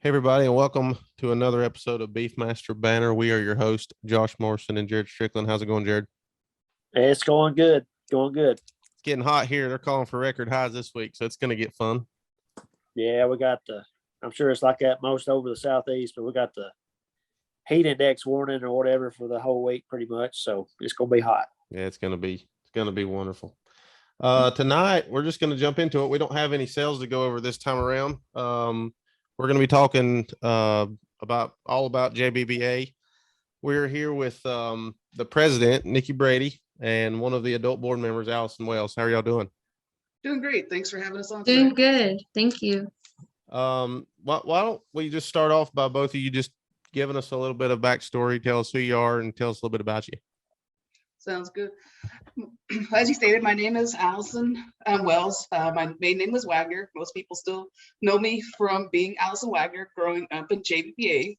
Hey, everybody, and welcome to another episode of Beefmaster Banner. We are your host, Josh Morrison and Jared Strickland. How's it going, Jared? Hey, it's going good. Going good. It's getting hot here. They're calling for record highs this week, so it's going to get fun. Yeah, we got I'm sure it's like that most over the Southeast, but we got the heat index warning or whatever for the whole week pretty much. So it's going to be hot. Yeah, it's going to be wonderful. Tonight, we're just going to jump into it. We don't have any sales to go over this time around. We're going to be talking about JBBA. We're here with the president, Nikki Brady, and one of the adult board members, Allison Wells. How are y'all doing? Doing great. Thanks for having us on. Doing good. Thank you. Why don't we just start off by both of you just giving us a little bit of backstory, tell us who you are, and tell us a little bit about you. Sounds good. As you stated, my name is Allison Wells. My main name was Wagner. Most people still know me from being Allison Wagner growing up in JBBA.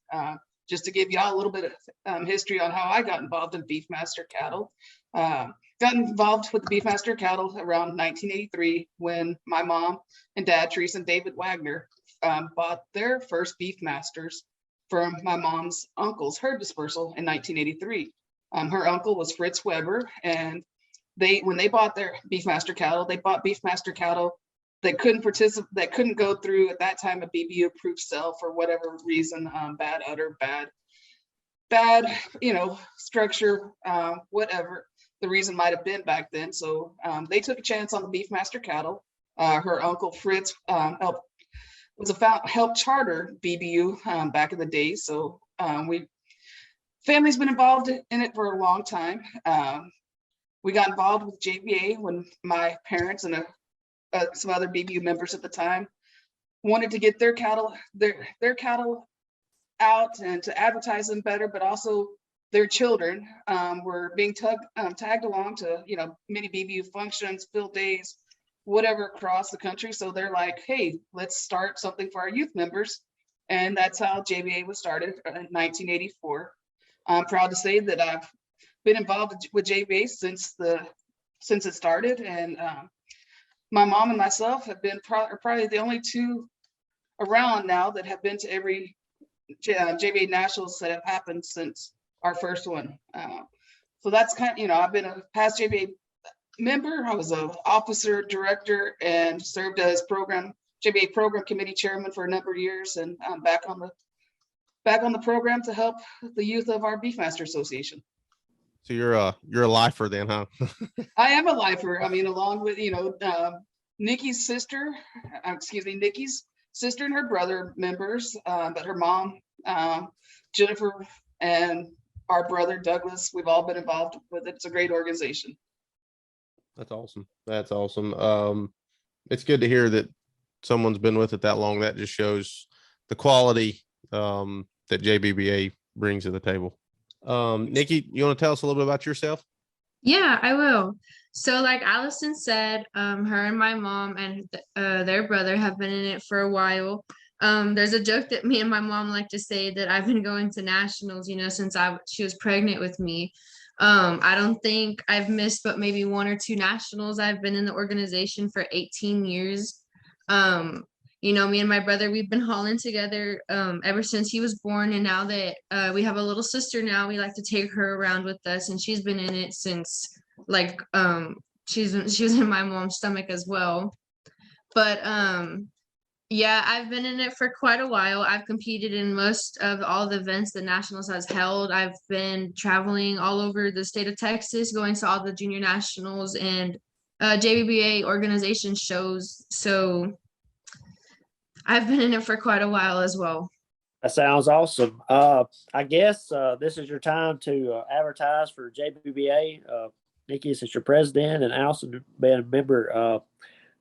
Just to give y'all a little bit of history on how I got involved in Beefmaster cattle. Got involved with the Beefmaster cattle around 1983 when my mom and dad, Teresa and David Wagner, bought their first Beefmasters from my mom's uncle's herd dispersal in 1983. Her uncle was Fritz Weber, and when they bought their Beefmaster cattle, they bought Beefmaster cattle that couldn't go through at that time a BBU approved sale for whatever reason, bad udder, bad, structure, whatever the reason might have been back then. So they took a chance on the Beefmaster cattle. Her uncle Fritz helped charter BBU back in the day. So family's been involved in it for a long time. We got involved with JBA when my parents and some other BBU members at the time wanted to get their cattle out and to advertise them better, but also their children were being tagged along to many BBU functions, field days, whatever across the country. So they're like, hey, let's start something for our youth members, and that's how JBA was started in 1984. I'm proud to say that I've been involved with JBA since it started, and my mom and myself have been probably the only two around now that have been to every JBA Nationals that have happened since our first one. So that's I've been a past JBA member. I was an officer, director, and served as JBA program committee chairman for a number of years, and I'm back on the program to help the youth of our Beefmaster Association. So you're a lifer then, huh? I am a lifer. I mean, along with Nikki's sister and her brother members, but her mom, Jennifer, and our brother Douglas, we've all been involved with it. It's a great organization. That's awesome. It's good to hear that someone's been with it that long. That just shows the quality that JBBA brings to the table. Nikki, you want to tell us a little bit about yourself? Yeah, I will. So like Allison said, her and my mom and their brother have been in it for a while. There's a joke that me and my mom like to say that I've been going to nationals, since she was pregnant with me. I don't think I've missed but maybe one or two nationals. I've been in the organization for 18 years. Me and my brother, we've been hauling together ever since he was born. And now that we have a little sister now, we like to take her around with us. And she's been in it since she was in my mom's stomach as well. But yeah, I've been in it for quite a while. I've competed in most of all the events that Nationals has held. I've been traveling all over the state of Texas, going to all the junior nationals and JBBA organization shows. So I've been in it for quite a while as well. That sounds awesome. I guess this is your time to advertise for JBBA. Nikki, since you're president and Allison being a member.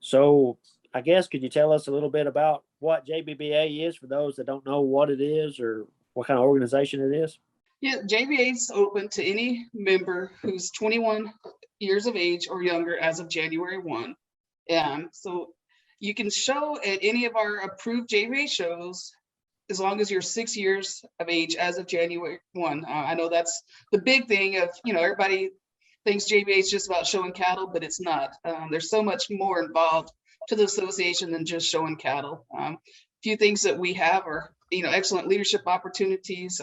So I guess, could you tell us a little bit about what JBBA is for those that don't know what it is or what kind of organization it is? Yeah, JBA is open to any member who's 21 years of age or younger as of January 1. So you can show at any of our approved JBA shows as long as you're 6 years of age as of January 1. I know that's the big thing of, everybody thinks JBA is just about showing cattle, but it's not. There's so much more involved to the association than just showing cattle. few things that we have are, excellent leadership opportunities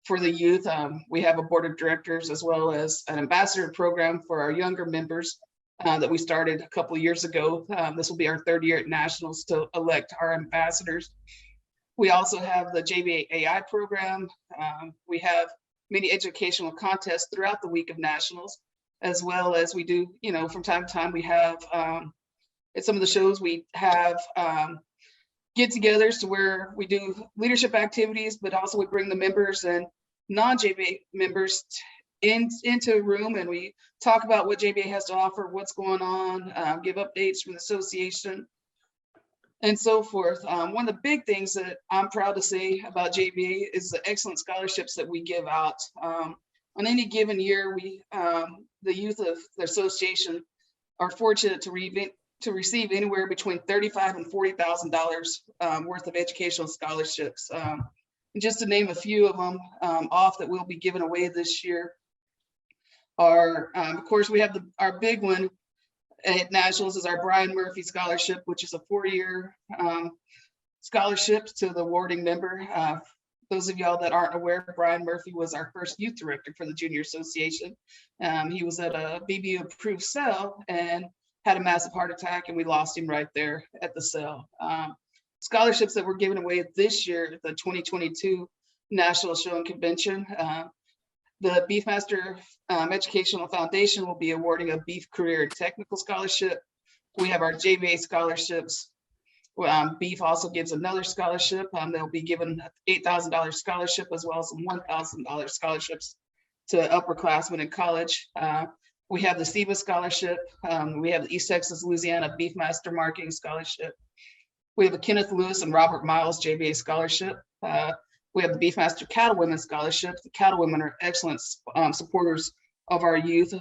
for the youth. We have a board of directors as well as an ambassador program for our younger members that we started a couple of years ago. This will be our 3rd year at nationals to elect our ambassadors. We also have the JBA AI program. We have many educational contests throughout the week of nationals, as well as we do, from time to time, we have at some of the shows, we have get-togethers to where we do leadership activities, but also we bring the members and non-JBA members into a room, and we talk about what JBA has to offer, what's going on, give updates from the association, and so forth. One of the big things that I'm proud to say about JBA is the excellent scholarships that we give out. On any given year, we, the youth of the association, are fortunate to receive anywhere between $35,000 and $40,000 worth of educational scholarships. And just to name a few of them off that we'll be giving away this year are, of course, we have our big one at nationals is our Brian Murphy Scholarship, which is a 4-year scholarship to the awarding member. Those of y'all that aren't aware, Brian Murphy was our first youth director for the Junior Association. He was at a BBU approved cell and had a massive heart attack, and we lost him right there at the cell. Scholarships that we're giving away this year at the 2022 National Show and Convention. The Beefmaster Educational Foundation will be awarding a Beef Career and Technical Scholarship. We have our JBA scholarships. Beef also gives another scholarship. They'll be given $8,000 scholarship as well as some $1,000 scholarships to upperclassmen in college. We have the SEBA scholarship. We have the East Texas, Louisiana Beefmaster Marketing Scholarship. We have a Kenneth Lewis and Robert Miles JBA scholarship. We have the Beefmaster Cattle Women Scholarship. The cattle women are excellent supporters of our youth.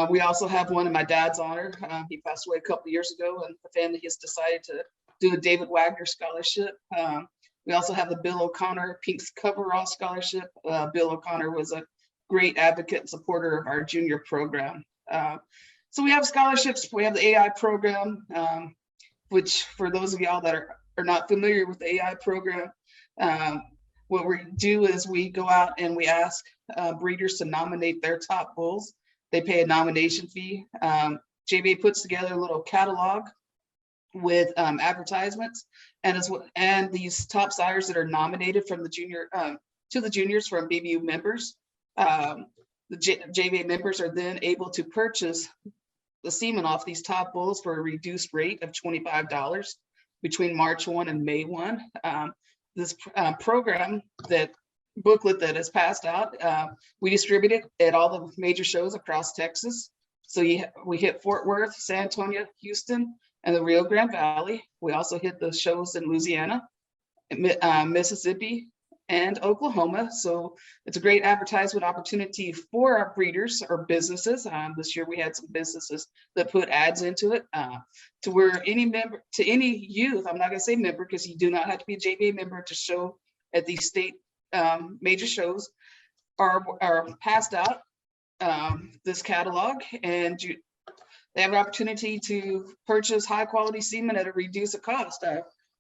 We also have one in my dad's honor. He passed away a couple of years ago, and the family has decided to do a David Wagner Scholarship. We also have the Bill O'Connor Pink's Coverall Scholarship. Bill O'Connor was a great advocate and supporter of our junior program. So we have scholarships. We have the AI program, which for those of y'all that are not familiar with the AI program, what we do is we go out and we ask breeders to nominate their top bulls. They pay a nomination fee. JBA puts together a little catalog with advertisements, and these top sires that are nominated from the junior to the juniors from BBU members. The JBA members are then able to purchase the semen off these top bulls for a reduced rate of $25 between March 1 and May 1. This program, that booklet that is passed out, we distribute it at all the major shows across Texas. So we hit Fort Worth, San Antonio, Houston, and the Rio Grande Valley. We also hit the shows in Louisiana, Mississippi, and Oklahoma. So it's a great advertisement opportunity for our breeders or businesses. This year we had some businesses that put ads into it to where any youth, I'm not gonna say member because you do not have to be a JBA member to show at these state major shows, are passed out this catalog, and they have an opportunity to purchase high quality semen at a reduced cost.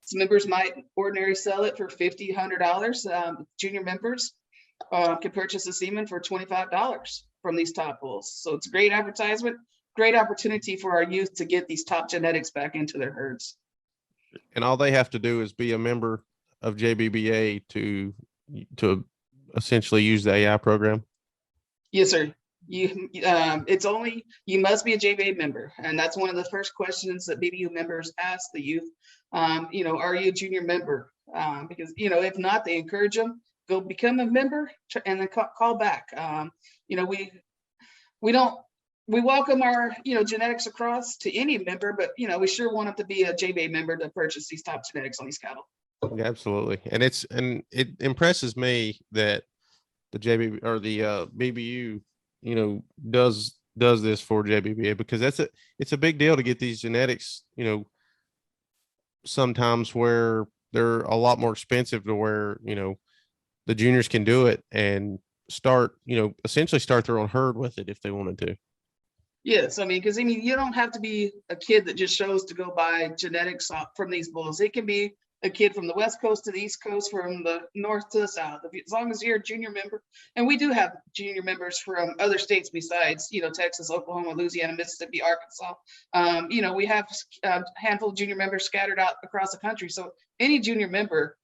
Some members might ordinarily sell it for $50, $100. Junior members can purchase the semen for $25 from these top bulls. So it's a great advertisement, great opportunity for our youth to get these top genetics back into their herds. And all they have to do is be a member of JBBA to essentially use the AI program. Yes, sir. You must be a JBA member, and that's one of the first questions that BBU members ask the youth. Are you a junior member? Because if not, they encourage them, go become a member and then call back. We welcome our genetics across to any member, but we sure want them to be a JBA member to purchase these top genetics on these cattle. Absolutely, and it impresses me that the JBB or the BBU does this for JBBA, because it's a big deal to get these genetics, sometimes where they're a lot more expensive to where, the juniors can do it and start, essentially start their own herd with it if they wanted to. Yes, I mean, because I mean, you don't have to be a kid that just shows to go buy genetics from these bulls. It can be a kid from the West Coast to the East Coast, from the North to the South. As long as you're a junior member, and we do have junior members from other states besides, Texas, Oklahoma, Louisiana, Mississippi, Arkansas. We have a handful of junior members scattered out across the country. So any junior member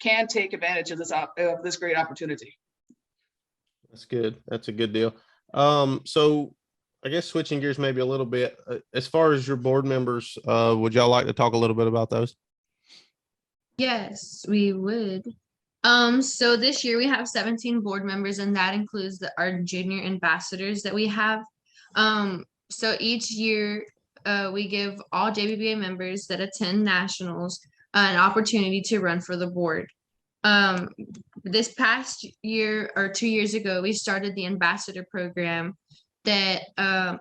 can take advantage of this great opportunity. That's good. That's a good deal. So I guess switching gears maybe a little bit, as far as your board members, would y'all like to talk a little bit about those? Yes, we would. So this year we have 17 board members, and that includes our junior ambassadors that we have. So each year, we give all JBBA members that attend nationals an opportunity to run for the board. This past year or 2 years ago, we started the ambassador program that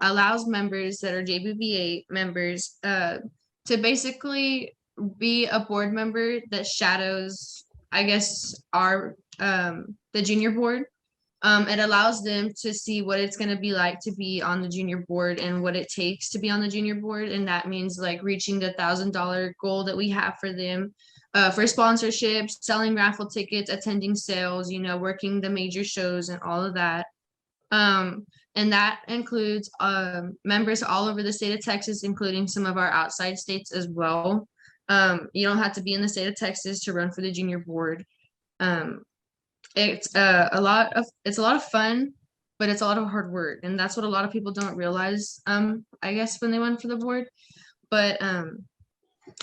allows members that are JBBA members to basically be a board member that shadows, I guess, our the junior board. It allows them to see what it's going to be like to be on the junior board and what it takes to be on the junior board. And that means like reaching the $1,000 goal that we have for them, for sponsorships, selling raffle tickets, attending sales, working the major shows and all of that. And that includes members all over the state of Texas, including some of our outside states as well. You don't have to be in the state of Texas to run for the junior board. It's a lot of fun, but it's a lot of hard work, and that's what a lot of people don't realize, I guess, when they went for the board. But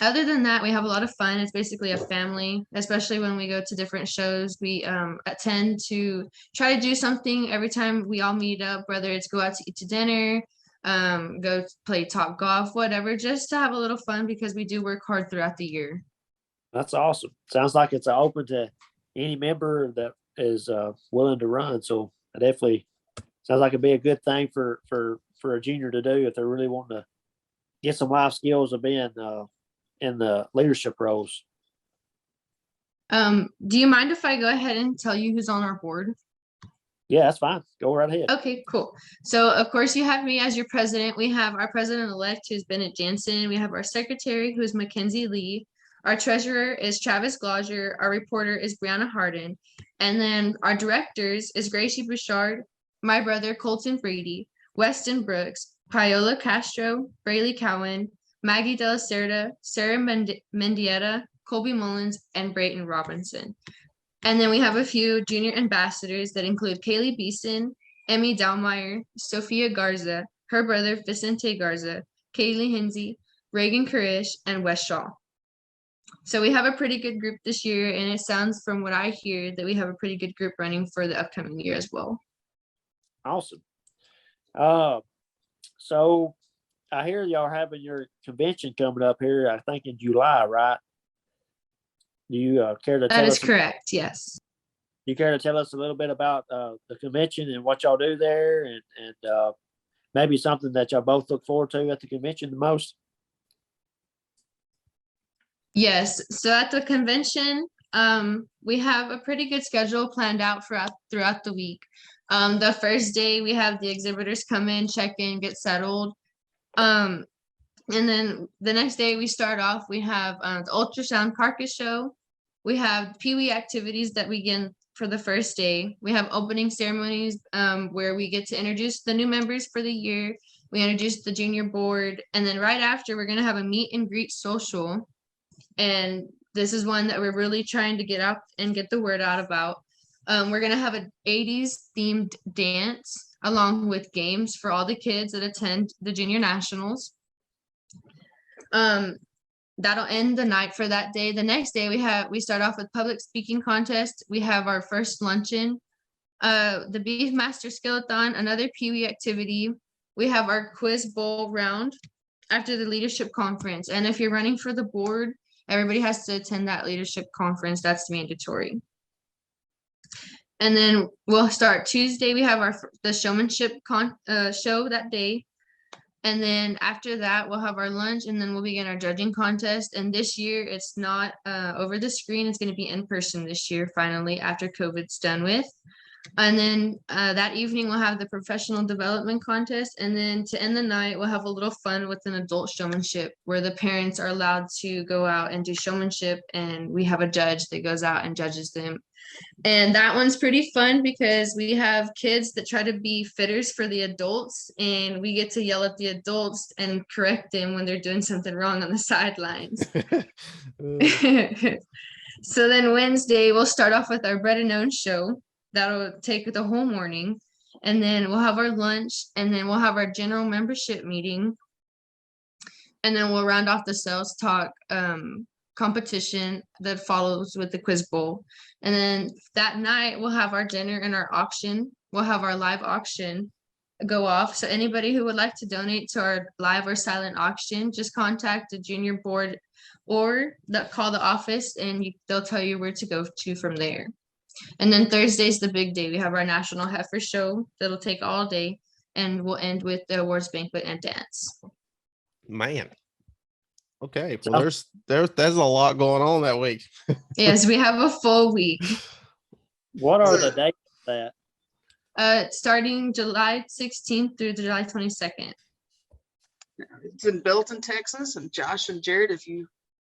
other than that, we have a lot of fun. It's basically a family, especially when we go to different shows. We tend to try to do something every time we all meet up, whether it's go out to eat to dinner, go play top golf, whatever, just to have a little fun, because we do work hard throughout the year. That's awesome. Sounds like it's open to any member that is willing to run. So it definitely sounds like it'd be a good thing for a junior to do if they're really wanting to get some life skills of being in the leadership roles. Do you mind if I go ahead and tell you who's on our board? Yeah, that's fine. Go right ahead. Okay, cool. So of course you have me as your president. We have our president-elect, who's Bennett Jansen. We have our secretary, who is Mackenzie Lee. Our treasurer is Travis Glauser. Our reporter is Brianna Harden. And then our directors is Gracie Bouchard, my brother Colton Brady, Weston Brooks, Paola Castro, Braylee Cowan, Maggie De La Cerda, Sarah Mendieta, Colby Mullins, and Brayton Robinson. And then we have a few junior ambassadors that include Kaylee Beeson, Emmy Dalmeyer, Sophia Garza, her brother Vicente Garza, Kaylee Hinsey, Reagan Kurish, and Wes Shaw. So we have a pretty good group this year, and it sounds from what I hear that we have a pretty good group running for the upcoming year as well. Awesome. So I hear y'all are having your convention coming up here, I think in July, right? Do you care to tell us? That is correct, yes. You care to tell us a little bit about the convention and what y'all do there, and maybe something that y'all both look forward to at the convention the most? Yes, so at the convention, we have a pretty good schedule planned out throughout the week. The first day we have the exhibitors come in, check in, get settled. And then the next day we start off, we have the ultrasound carcass show. We have Pee-wee activities that begin for the first day. We have opening ceremonies where we get to introduce the new members for the year. We introduce the junior board. And then right after, we're going to have a meet and greet social. And this is one that we're really trying to get out and get the word out about. We're going to have an 80s themed dance along with games for all the kids that attend the junior nationals. That'll end the night for that day. The next day we start off with public speaking contest. We have our first luncheon, the Beefmaster Skeleton, another Pee-wee activity. We have our quiz bowl round after the leadership conference. And if you're running for the board, everybody has to attend that leadership conference. That's mandatory. And then we'll start Tuesday. We have the showmanship show that day. And then after that, we'll have our lunch, and then we'll begin our judging contest. And this year, it's not over the screen. It's going to be in person this year, finally, after COVID's done with. And then that evening we'll have the professional development contest. And then to end the night, we'll have a little fun with an adult showmanship where the parents are allowed to go out and do showmanship. And we have a judge that goes out and judges them. And that one's pretty fun because we have kids that try to be fitters for the adults, and we get to yell at the adults and correct them when they're doing something wrong on the sidelines. So then Wednesday, we'll start off with our bread and known show. That'll take the whole morning. And then we'll have our lunch, and then we'll have our general membership meeting. And then we'll round off the sales talk competition that follows with the quiz bowl. And then that night we'll have our dinner and our auction. We'll have our live auction go off. So anybody who would like to donate to our live or silent auction, just contact the junior board or call the office, and they'll tell you where to go to from there. And then Thursday's the big day. We have our National Heifer Show that'll take all day, and we'll end with the awards banquet and dance. Man. Okay. Well, there's a lot going on that week. Yes, we have a full week. What are the dates of that? Starting July 16th through July 22nd. It's in Belton, Texas, and Josh and Jared, if you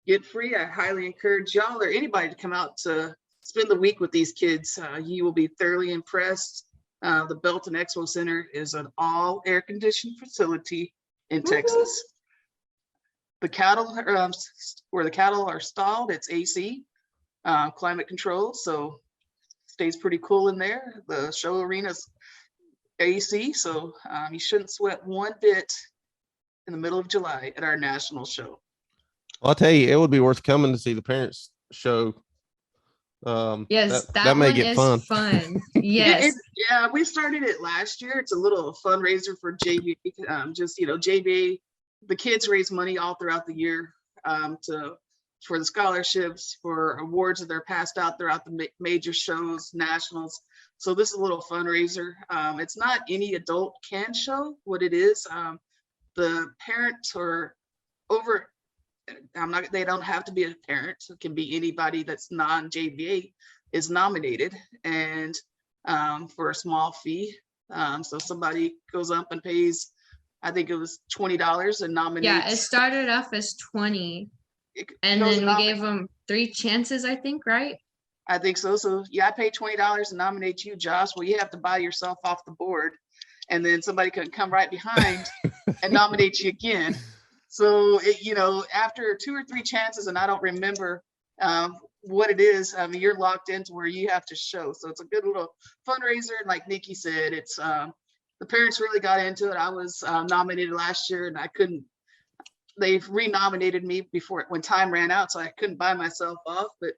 get free, I highly encourage y'all or anybody to come out to spend the week with these kids. You will be thoroughly impressed. The Belton Expo Center is an all air conditioned facility in Texas. The cattle, where the cattle are stalled, it's AC, climate controlled, so stays pretty cool in there. The show arena's AC, so you shouldn't sweat one bit in the middle of July at our national show. Well, I'll tell you, it would be worth coming to see the parents show. Yes, that may one get is fun. Yes. Yeah, we started it last year. It's a little fundraiser for JBA. JBA, the kids raise money all throughout the year for the scholarships, for awards that they're passed out throughout the major shows, nationals. So this is a little fundraiser. It's not any adult can show. What it is, the parents are over. They don't have to be a parent. It can be anybody that's non-JBA is nominated, and for a small fee. So somebody goes up and pays, I think it was $20 and nominates. Yeah, it started off as 20, and then we gave them 3 chances, I think, right? I think so. So yeah, I paid $20 to nominate you, Josh. Well, you have to buy yourself off the board, and then somebody can come right behind and nominate you again. So, after 2 or 3 chances, and I don't remember what it is, I mean, you're locked into where you have to show. So it's a good little fundraiser. And like Nikki said, it's the parents really got into it. I was nominated last year, and I couldn't. They re-nominated me when time ran out, so I couldn't buy myself off. But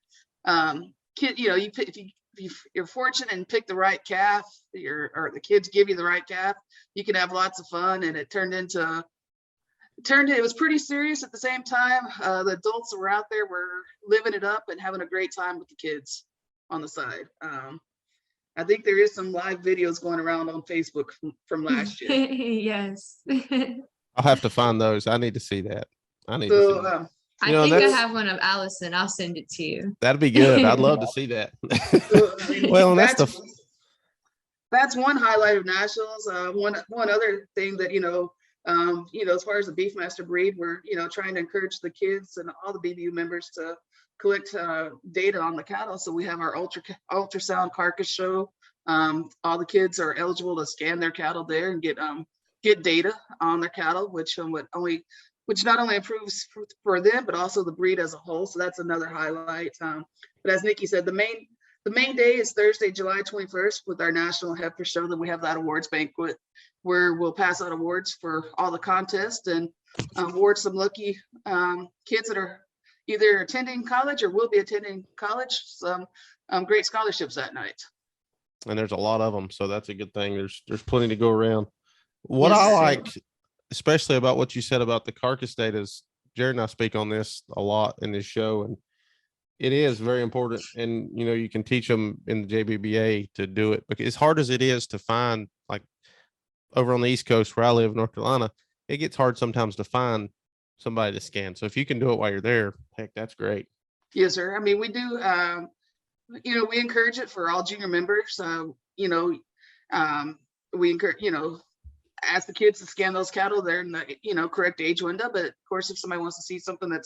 if you're fortunate and pick the right calf, or the kids give you the right calf, you can have lots of fun. And it was pretty serious at the same time. The adults that were out there were living it up and having a great time with the kids on the side. I think there is some live videos going around on Facebook from last year. Yes. I'll have to find those. I need to see that. I think I have one of Allison. I'll send it to you. That'd be good. I'd love to see that. Well, that's one highlight of nationals. One other thing that as far as the Beefmaster breed, we're trying to encourage the kids and all the BBU members to collect data on the cattle. So we have our ultrasound carcass show. All the kids are eligible to scan their cattle there and get data on their cattle, which not only improves for them, but also the breed as a whole. So that's another highlight. But as Nikki said, the main day is Thursday, July 21st, with our National Heifer Show. Then we have that awards banquet where we'll pass out awards for all the contests and award some lucky kids that are either attending college or will be attending college, some great scholarships that night. And there's a lot of them, so that's a good thing. There's plenty to go around. What Yes, I sir. like, especially about what you said about the carcass data, is Jared and I speak on this a lot in this show, and it is very important. And you can teach them in the JBBA to do it, because as hard as it is to find, like over on the East Coast where I live in North Carolina, it gets hard sometimes to find somebody to scan. So if you can do it while you're there, heck, that's great. Yes, sir. I mean, we do we encourage it for all junior members. We encourage, ask the kids to scan those cattle. They're in the, correct age window. But of course, if somebody wants to see something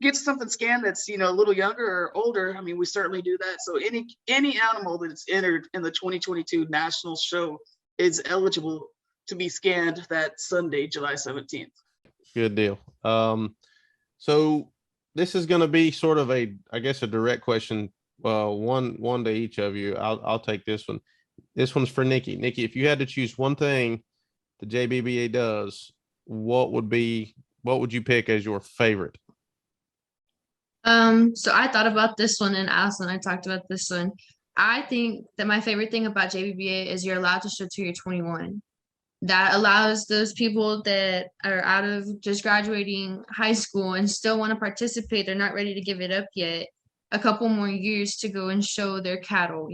get something scanned that's, a little younger or older, I mean, we certainly do that. So any animal that's entered in the 2022 National Show is eligible to be scanned that Sunday, July 17th. Good deal. So this is going to be sort of a direct question. One to each of you. I'll take this one. This one's for Nikki. Nikki, if you had to choose one thing the JBBA does, what would you pick as your favorite? So I thought about this one, and Allison and I talked about this one. I think that my favorite thing about JBBA is you're allowed to show till you're 21. That allows those people that are out of just graduating high school and still want to participate, they're not ready to give it up yet, a couple more years to go and show their cattle,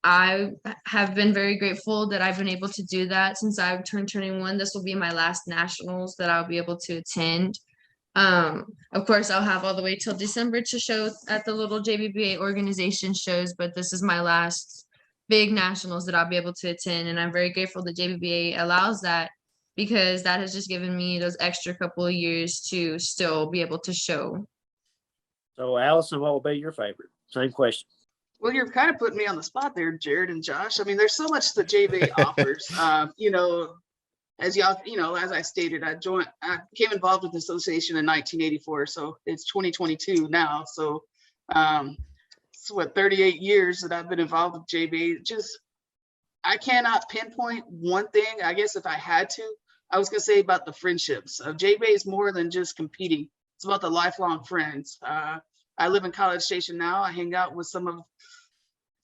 I have been very grateful that I've been able to do that since I've turned 21. This will be my last nationals that I'll be able to attend. Of course, I'll have all the way till December to show at the little JBBA organization shows, but this is my last big nationals that I'll be able to attend. And I'm very grateful that JBBA allows that, because that has just given me those extra couple of years to still be able to show. So Allison, what will be your favorite? Same question. Well, you're kind of putting me on the spot there, Jared and Josh. I mean, there's so much that JBA offers. As y'all, as I stated, I became involved with the association in 1984. So it's 2022 now. So it's 38 years that I've been involved with JBA. I cannot pinpoint one thing. I guess if I had to, I was gonna say about the friendships. JBA is more than just competing. It's about the lifelong friends. I live in College Station now. I hang out with some of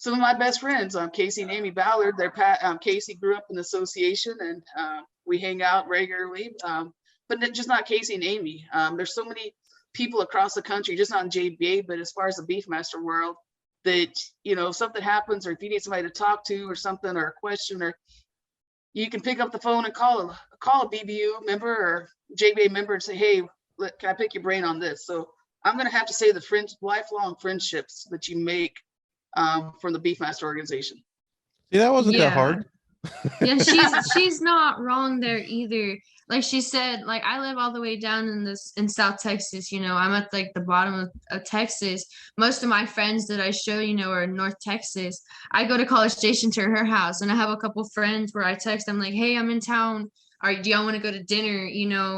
my best friends. Casey and Amy Ballard. Casey grew up in the association, and we hang out regularly. But just not Casey and Amy. There's so many people across the country, just not in JBA, but as far as the Beefmaster world, that if something happens, or if you need somebody to talk to, or something, or a question, or you can pick up the phone and call a BBU member or JBA member and say, hey, can I pick your brain on this? So I'm going to have to say the lifelong friendships that you make from the Beefmaster organization. See, that wasn't that hard. Yeah, she's not wrong there either. Like she said, like I live all the way down in South Texas, I'm at like the bottom of Texas. Most of my friends that I show, are in North Texas. I go to College Station to her house, and I have a couple friends where I text them like, hey, I'm in town. Do y'all want to go to dinner?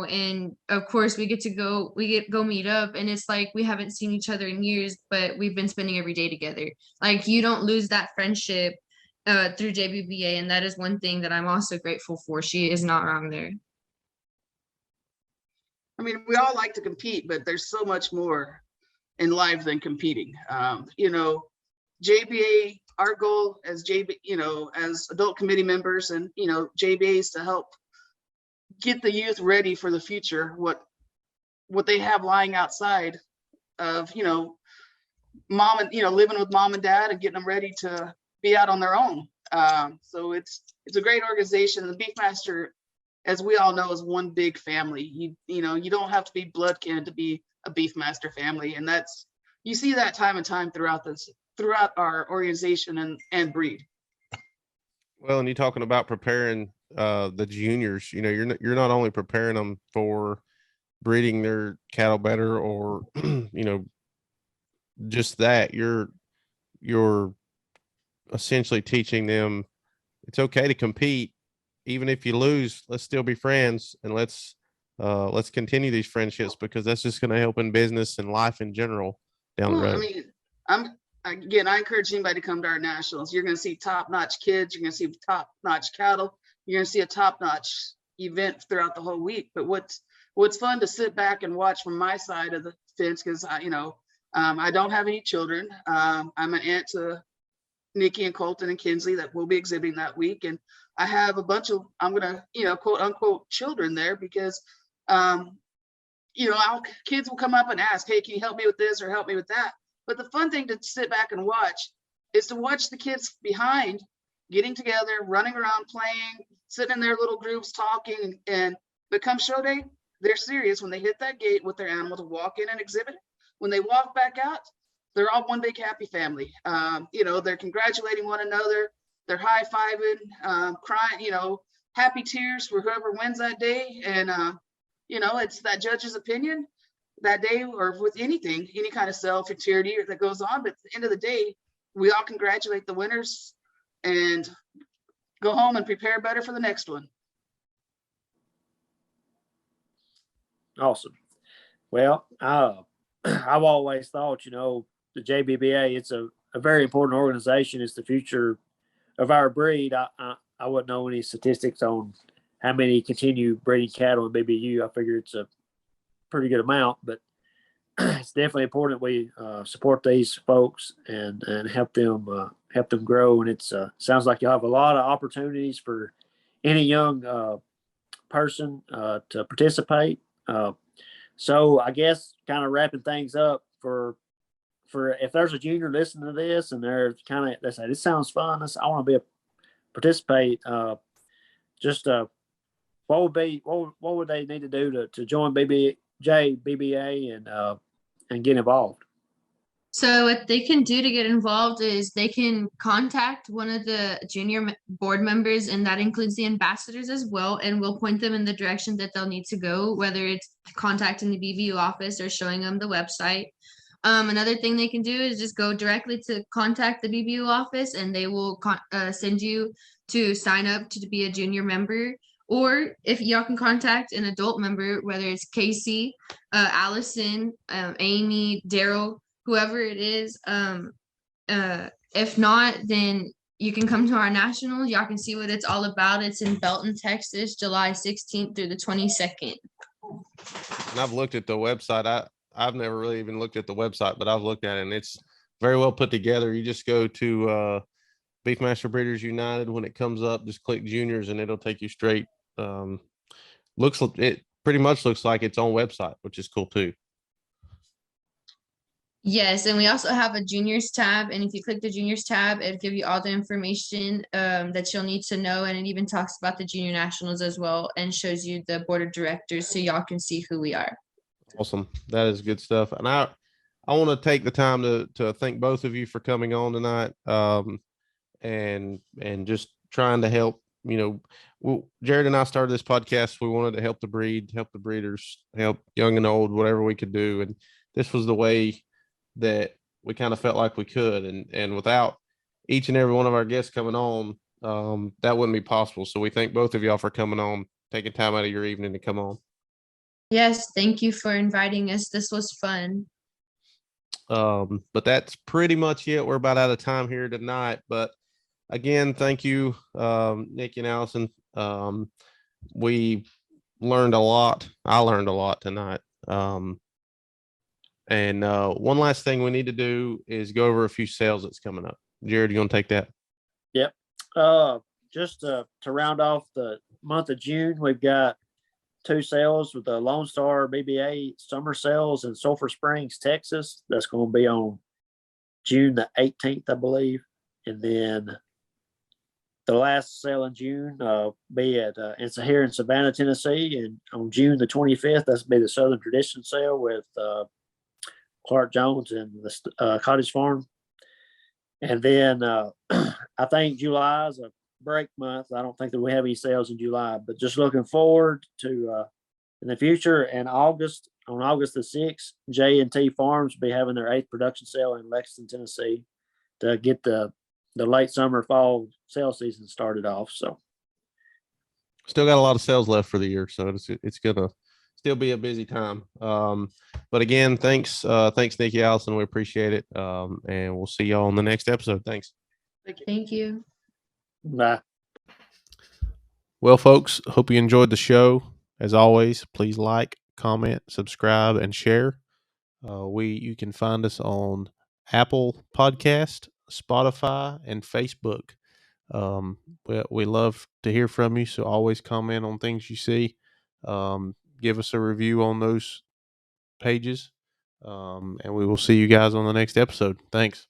And of course we get to go meet up, and it's like we haven't seen each other in years, but we've been spending every day together. Like you don't lose that friendship through JBBA, and that is one thing that I'm also grateful for. She is not wrong there. I mean, we all like to compete, but there's so much more in life than competing. JBA, our goal as as adult committee members and JBA is to help get the youth ready for the future, what they have lying outside of mom and living with mom and dad, and getting them ready to be out on their own. So it's a great organization. The Beefmaster, as we all know, is one big family. You don't have to be blood kin to be a Beefmaster family, and you see that time and time throughout our organization and breed. Well, and you're talking about preparing the juniors. You're not only preparing them for breeding their cattle better, or just that. You're essentially teaching them it's okay to compete. Even if you lose, let's still be friends, and let's continue these friendships, because that's just going to help in business and life in general down the road. I mean, I encourage anybody to come to our nationals. You're going to see top-notch kids. You're going to see top-notch cattle. You're going to see a top-notch event throughout the whole week. But what's fun to sit back and watch from my side of the fence, because I don't have any children. I'm an aunt to Nikki and Colton and Kinsley that will be exhibiting that week, and I have a bunch of, I'm gonna, quote unquote children there, because kids will come up and ask, hey, can you help me with this or help me with that? But the fun thing to sit back and watch is to watch the kids behind getting together, running around, playing, sitting in their little groups talking, but come show day, they're serious when they hit that gate with their animal to walk in and exhibit. When they walk back out, they're all one big happy family. You know, they're congratulating one another. They're high-fiving, crying, you know, happy tears for whoever wins that day. And, you know, it's that judge's opinion that day, or with anything, any kind of sale for charity that goes on. But at the end of the day, we all congratulate the winners and go home and prepare better for the next one. Awesome. Well, I've always thought, you know, the JBBA, it's a very important organization. It's the future of our breed. I wouldn't know any statistics on how many continue breeding cattle in BBU. I figure it's a pretty good amount, but it's definitely important we support these folks and help them grow. And it's sounds like you have a lot of opportunities for any young person to participate. So I guess kind of wrapping things up for if there's a junior listening to this and they say this sounds fun, I want to participate. What would they need to do to join JBBA and get involved? So what they can do to get involved is they can contact one of the junior board members, and that includes the ambassadors as well, and we'll point them in the direction that they'll need to go, whether it's contacting the BBU office or showing them the website. Another thing they can do is just go directly to contact the BBU office, and they will send you to sign up to be a junior member. Or if y'all can contact an adult member, whether it's Casey, Allison, Amy, Daryl, whoever it is. If not, then you can come to our nationals. Y'all can see what it's all about. It's in Belton, Texas, July 16th through the 22nd. And I've looked at the website. I've never really even looked at the website, but I've looked at it and it's very well put together. You just go to Beefmaster Breeders United. When it comes up, just click juniors and it'll take you straight. It pretty much looks like its own website, which is cool too. Yes, and we also have a juniors tab, and if you click the juniors tab, it'll give you all the information that you'll need to know, and it even talks about the junior nationals as well and shows you the board of directors so y'all can see who we are. Awesome. That is good stuff. And I want to take the time to thank both of you for coming on tonight and just trying to help. You know, Jared and I started this podcast. We wanted to help the breed, help the breeders, help young and old, whatever we could do. And this was the way that we kind of felt like we could. And without each and every one of our guests coming on, that wouldn't be possible. So we thank both of y'all for coming on, taking time out of your evening to come on. Yes, thank you for inviting us. This was fun. But that's pretty much it. We're about out of time here tonight. But again, thank you, Nikki and Allison. We learned a lot. I learned a lot tonight. And one last thing we need to do is go over a few sales that's coming up. Jared, you want to take that? Yep. Just to round off the month of June, we've got 2 sales with the Lone Star BBA summer sales in Sulphur Springs, Texas. That's going to be on June the 18th, I believe. And then the last sale in June be at it's here in Savannah, Tennessee, and on June the 25th, that's be the Southern Tradition sale with Clark Jones and the Cottage Farm. And then I think July is a break month. I don't think that we have any sales in July, but just looking forward to in the future. And on August the 6th, J&T Farms will be having their 8th production sale in Lexington, Tennessee, to get the late summer fall sale season started off. So still got a lot of sales left for the year, so it's gonna still be a busy time. But again, thanks Nikki, Allison, we appreciate it. And we'll see y'all on the next episode. Thanks. Thank you. bye. Well, folks, hope you enjoyed the show. As always, please like, comment, subscribe, and share. You can find us on Apple Podcast, Spotify, and Facebook. We love to hear from you, so always comment on things you see. Give us a review on those pages, and we will see you guys on the next episode. Thanks.